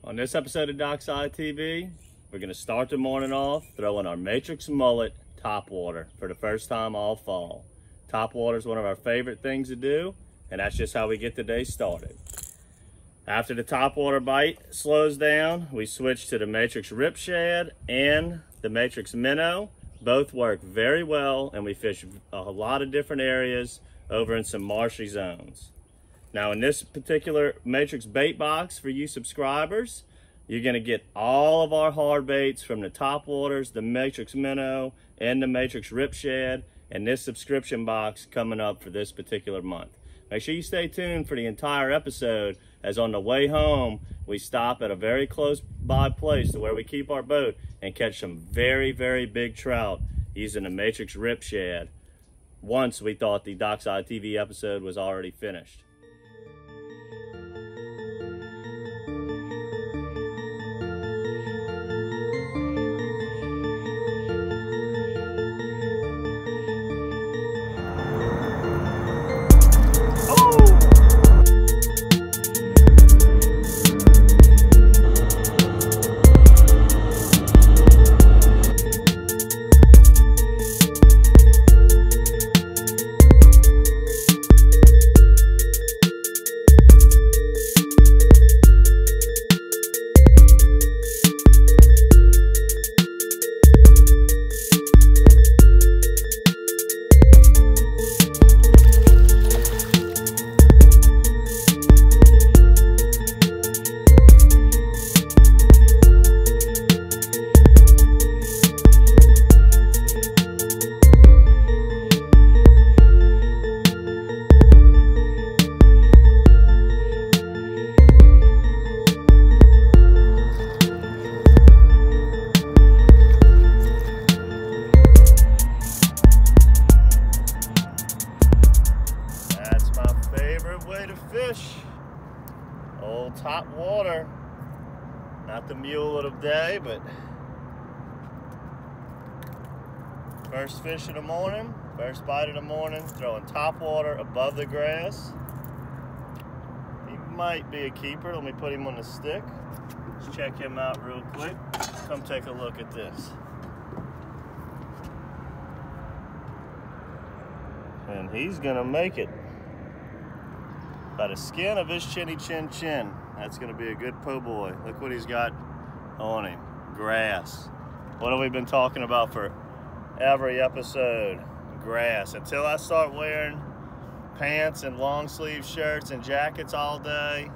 On this episode of DockSide TV, we're going to start the morning off throwing our Matrix mullet top water for the first time all fall. Top water is one of our favorite things to do, and that's just how we get the day started. After the top water bite slows down, we switch to the Matrix Rip Shad and the Matrix Minnow. Both work very well, and we fish a lot of different areas over in some marshy zones. Now in this particular Matrix bait box for you subscribers, you're going to get all of our hard baits from the top waters, the Matrix Minnow, and the Matrix Rip Shad, and this subscription box coming up for this particular month. Make sure you stay tuned for the entire episode, as on the way home, we stop at a very close by place to where we keep our boat and catch some very, very big trout using the Matrix Rip Shad once we thought the DockSide TV episode was already finished. Old top water, not the mule of the day, but first fish of the morning, first bite of the morning, throwing top water above the grass. He might be a keeper. Let me put him on the stick. Let's check him out real quick. Come take a look at this. And he's gonna make it. By the skin of his chinny chin chin. That's gonna be a good po' boy. Look what he's got on him. Grass. What have we been talking about for every episode? Grass. Until I start wearing pants and long sleeve shirts and jackets all day,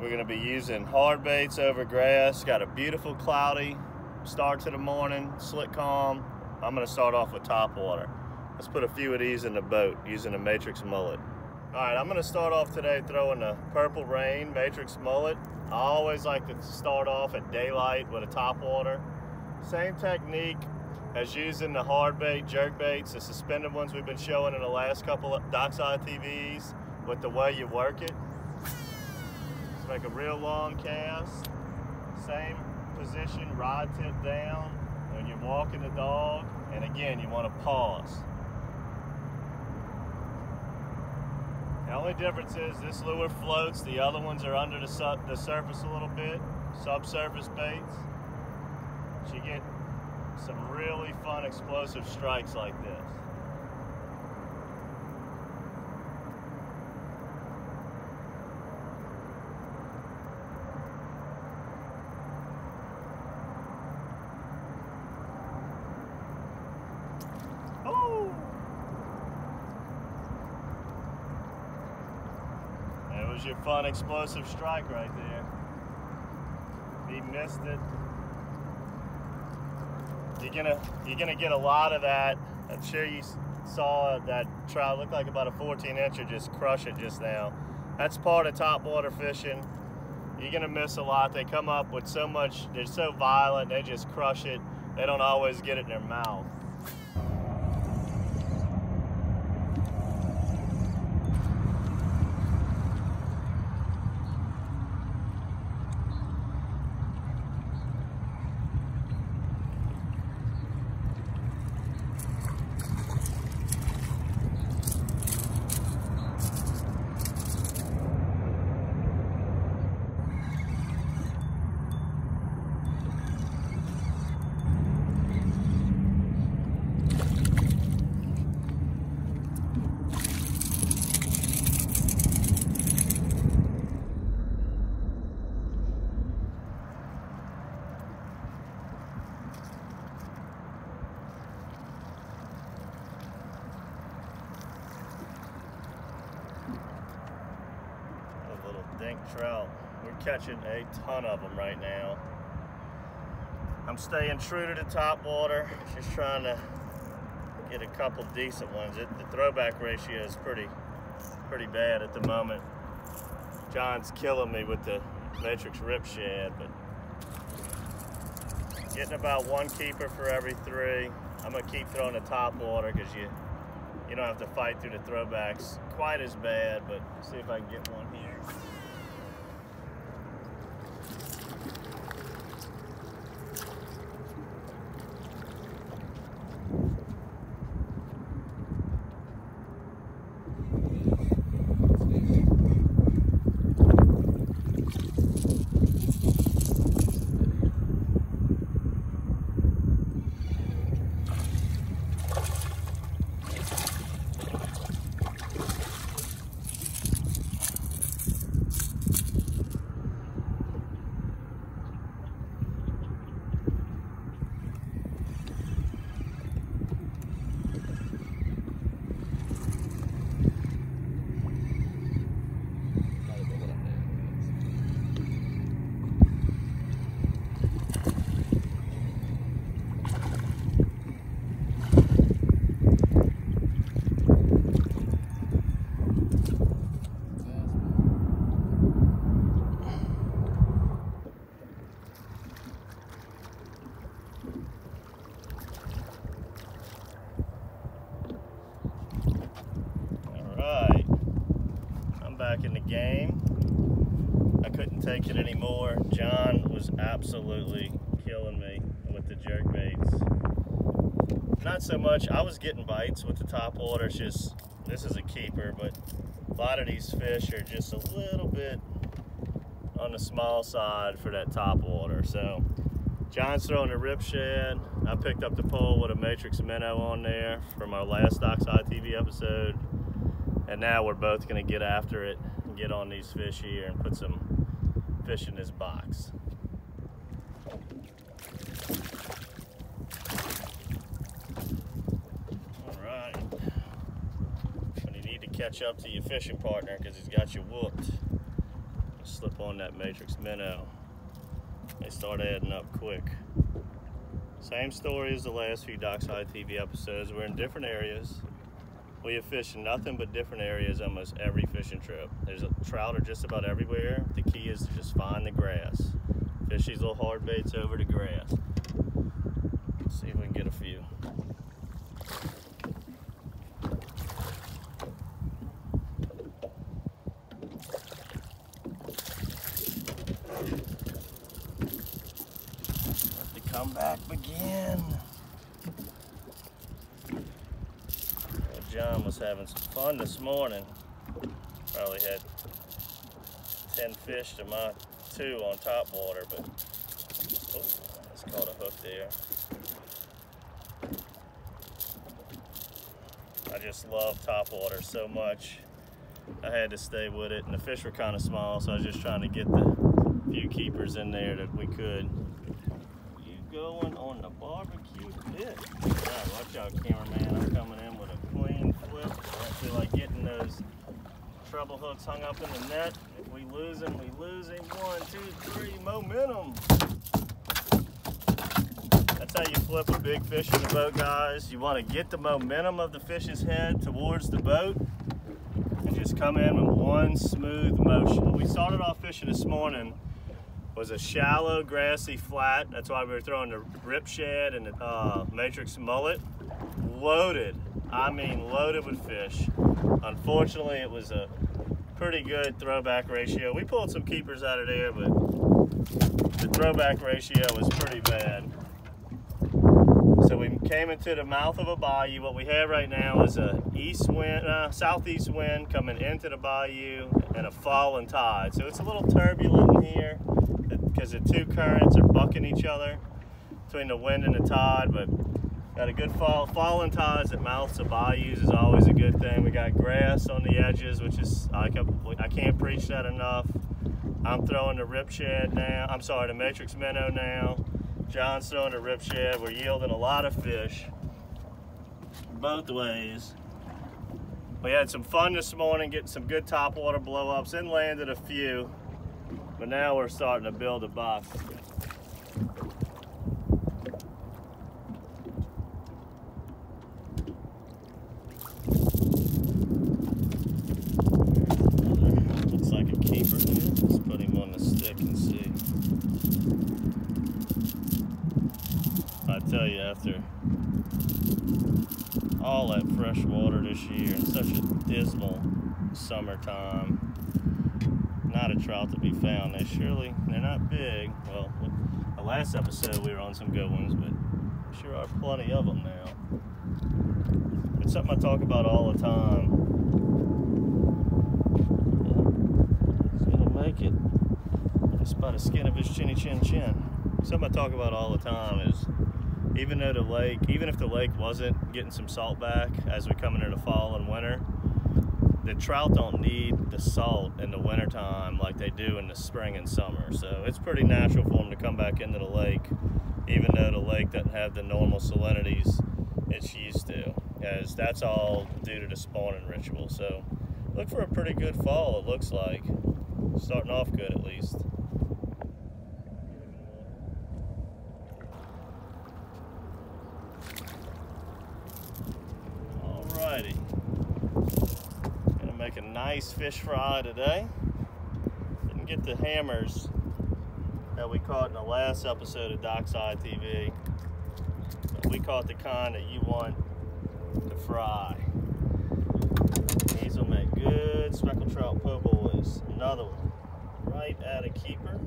we're gonna be using hard baits over grass. Got a beautiful cloudy start to the morning, slick calm. I'm gonna start off with top water. Let's put a few of these in the boat using the Matrix mullet. All right, I'm gonna start off today throwing the Purple Rain Matrix mullet. I always like to start off at daylight with a top water. Same technique as using the hard bait, jerk baits, the suspended ones we've been showing in the last couple of DockSide TVs with the way you work it. Just make a real long cast. Same position, rod tip down when you're walking the dog. And again, you wanna pause. The only difference is this lure floats, the other ones are under the surface a little bit, subsurface baits. So you get some really fun explosive strikes like this. Oh! Was your fun explosive strike right there. He missed it. You're gonna get a lot of that. I'm sure you saw that trout look like about a 14-incher just crush it just now. That's part of top water fishing. You're gonna miss a lot. They come up with so much, they're so violent, they just crush it. They don't always get it in their mouth. trout. We're catching a ton of them right now. I'm staying true to the top water, just trying to get a couple decent ones. The throwback ratio is pretty bad at the moment. John's killing me with the Matrix Rip Shad, but getting about 1 keeper for every 3. I'm gonna keep throwing the top water because you don't have to fight through the throwbacks quite as bad, but see if I can get one here. Back in the game. I couldn't take it anymore. John was absolutely killing me with the jerk baits. Not so much, I was getting bites with the top water. It's just, this is a keeper, but a lot of these fish are just a little bit on the small side for that top water. So John's throwing a Rip Shad. I picked up the pole with a Matrix minnow on there from our last DockSide TV episode. And now we're both gonna get after it and get on these fish here and put some fish in this box. All right. When you need to catch up to your fishing partner because he's got you whooped, just slip on that Matrix minnow. They start adding up quick. Same story as the last few DockSide TV episodes. We're in different areas. We have fished in nothing but different areas almost every fishing trip. There's trout are just about everywhere. The key is to just find the grass. Fish these little hard baits over the grass. Let's see if we can get a few. Let the comeback begin. John was having some fun this morning. Probably had 10 fish to my 2 on top water, but oh, it's caught a hook there. I just love top water so much. I had to stay with it, and the fish were kind of small, so I was just trying to get the few keepers in there that we could. You going on the barbecue pit? Yeah, watch out, cameraman. I'm coming in with a clean flip. I don't feel like getting those treble hooks hung up in the net. If we lose him, we lose him. 1, 2, 3, momentum. That's how you flip a big fish in the boat, guys. You want to get the momentum of the fish's head towards the boat and just come in with one smooth motion. What we started off fishing this morning was a shallow, grassy flat. That's why we were throwing the Rip Shad and the Matrix mullet. Loaded, I mean loaded with fish. Unfortunately, it was a pretty good throwback ratio. We pulled some keepers out of there, but the throwback ratio was pretty bad. So we came into the mouth of a bayou. What we have right now is a southeast wind coming into the bayou and a falling tide. So it's a little turbulent in here because the two currents are bucking each other between the wind and the tide, but got a good falling tides at mouths of bayous is always a good thing. We got grass on the edges, which is, I can't preach that enough. I'm throwing the Rip Shad now. I'm sorry, the Matrix minnow now. John's throwing the Rip Shad. We're yielding a lot of fish both ways. We had some fun this morning, getting some good topwater blow-ups and landed a few. But now we're starting to build a box. Looks like a keeper. Let's put him on the stick and see. I tell you, after all that fresh water this year and such a dismal summertime, not a trout to be found. They're not big. Well, the last episode we were on some good ones, but there sure are plenty of them now. It's something I talk about all the time. He's gonna make it just by the skin of his chinny chin chin. Something I talk about all the time is, even if the lake wasn't getting some salt back as we come into the fall and winter, the trout don't need the salt in the wintertime like they do in the spring and summer. So it's pretty natural for them to come back into the lake, even though the lake doesn't have the normal salinities it's used to, as that's all due to the spawning ritual. So look for a pretty good fall, it looks like. Starting off good at least. Alrighty. Gonna make a nice fish fry today. Didn't get the hammers that we caught in the last episode of DockSide TV. But we caught the kind that you want to fry. These will make good speckled trout po' boys. Another one, right at a keeper.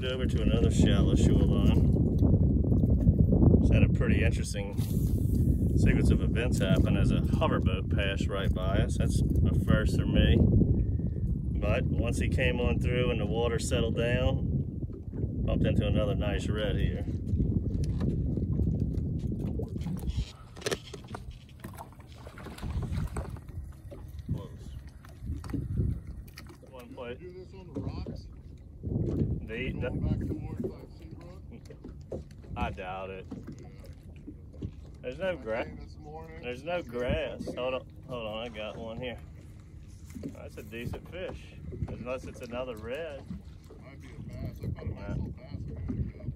Over to another shallow shoreline. Just had a pretty interesting sequence of events happen as a hoverboat passed right by us. That's a first for me. But once he came on through and the water settled down, bumped into another nice red here. Close. One plate. Do this on the rocks? I doubt it. There's no grass. There's no grass. Hold on, I got one here. That's a decent fish, unless it's another red. Might be a bass. I caught a nice little bass.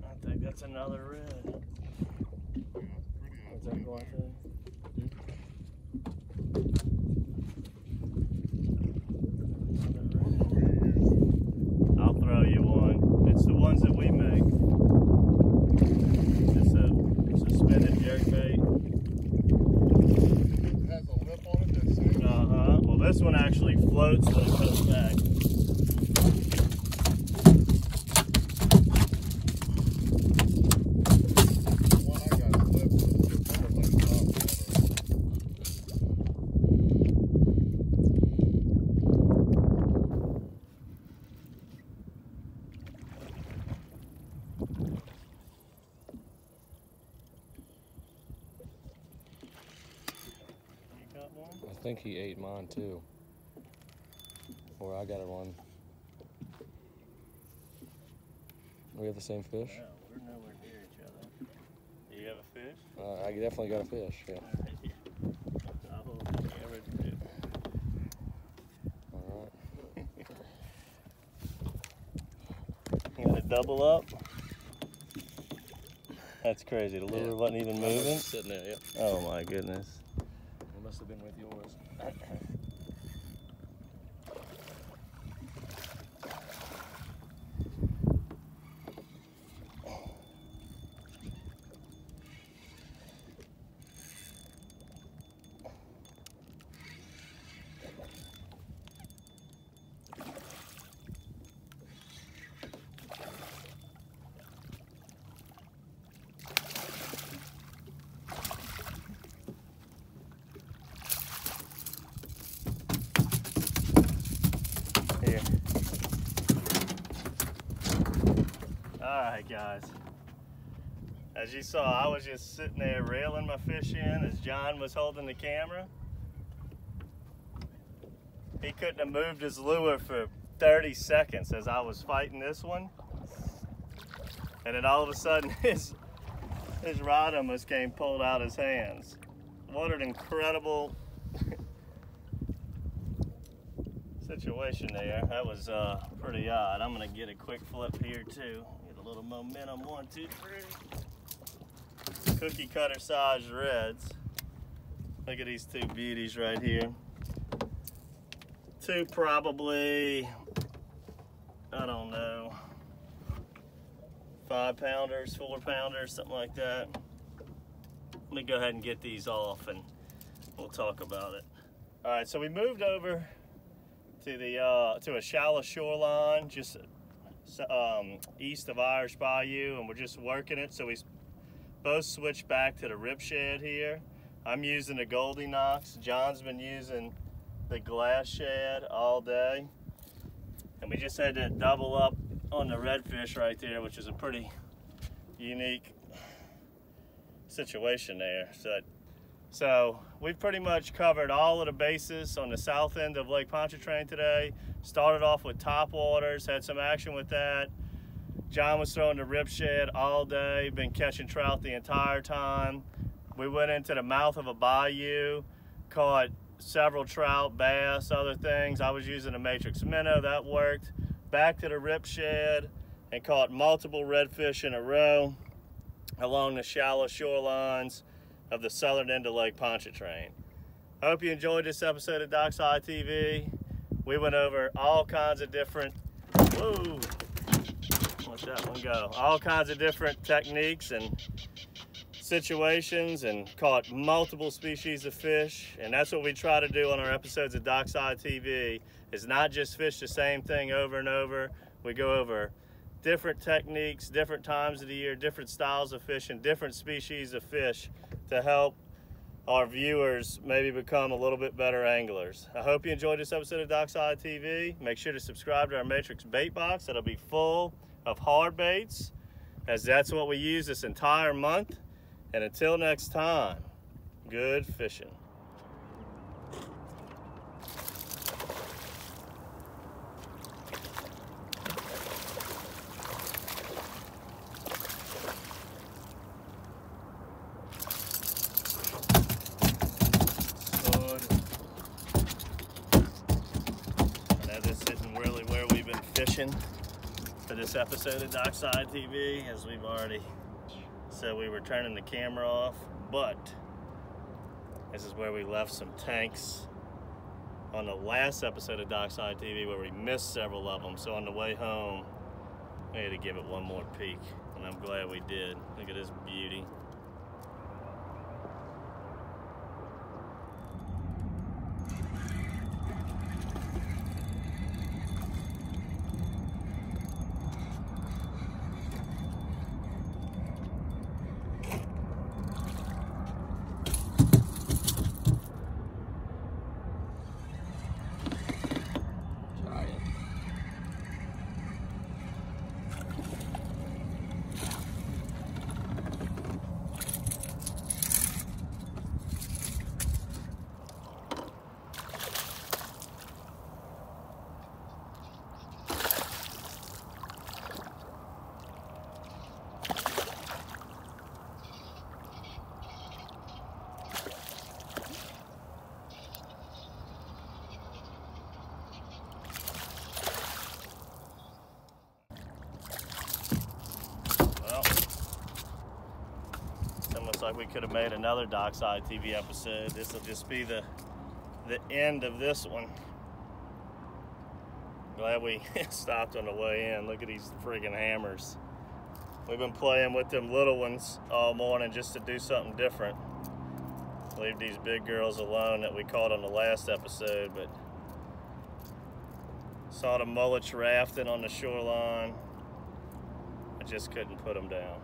I think that's another red. Yeah, What's that going to? I'll throw you one. It's the ones that we make. It's a suspended jerkbait. It has a lip on it that sinks. Well, this one actually floats when it comes back. The one I got is lip. It's almost like a top water. I think he ate mine too. Or I got it one. We have the same fish? Yeah, we're nowhere near each other. Do you have a fish? I definitely got a fish, yeah. Right here. I'll hold the camera too. Alright. You got a double up? That's crazy. The lure wasn't even moving? Sitting there, yep. Oh my goodness. It must have been with yours. right, guys. As you saw, I was just sitting there reeling my fish in as John was holding the camera. He couldn't have moved his lure for 30 seconds as I was fighting this one. And then all of a sudden his rod almost came pulled out of his hands. What an incredible situation there. That was pretty odd. I'm gonna get a quick flip here too. Get a little momentum. 1, 2, 3. Cookie cutter size reds. Look at these two beauties right here. Two probably, I don't know, 5-pounders, 4-pounders, something like that. Let me go ahead and get these off and we'll talk about it. All right, so we moved over to the to a shallow shoreline just east of Irish Bayou, and we're just working it. So we both switched back to the rip shad here. I'm using the Goldenox. John's been using the glass shad all day, and we just had to double up on the redfish right there, which is a pretty unique situation there. So we've pretty much covered all of the bases on the south end of Lake Pontchartrain today. Started off with topwaters, had some action with that. John was throwing the rip shad all day, been catching trout the entire time. We went into the mouth of a bayou, caught several trout, bass, other things. I was using a matrix minnow, that worked. Back to the rip shad and caught multiple redfish in a row along the shallow shorelines of the southern end of Lake Pontchartrain. I hope you enjoyed this episode of DockSide TV. We went over all kinds of different, whoa, let that one go. All kinds of different techniques and situations, and caught multiple species of fish. And that's what we try to do on our episodes of DockSide TV, is not just fish the same thing over and over. We go over different techniques, different times of the year, different styles of fishing, different species of fish to help our viewers maybe become a little bit better anglers. I hope you enjoyed this episode of DockSide TV. Make sure to subscribe to our Matrix bait box. That'll be full of hard baits, as that's what we use this entire month. And until next time, good fishing. I know this isn't really where we've been fishing for this episode of DockSide TV, as we've already said we were turning the camera off, but this is where we left some tanks on the last episode of DockSide TV, where we missed several of them. So on the way home, we had to give it one more peek, and I'm glad we did. Look at this beauty. Like we could have made another DockSide TV episode. This will just be the end of this one. Glad we stopped on the way in. Look at these friggin' hammers. We've been playing with them little ones all morning just to do something different. Leave these big girls alone that we caught on the last episode, but saw the mullets rafting on the shoreline. I just couldn't put them down.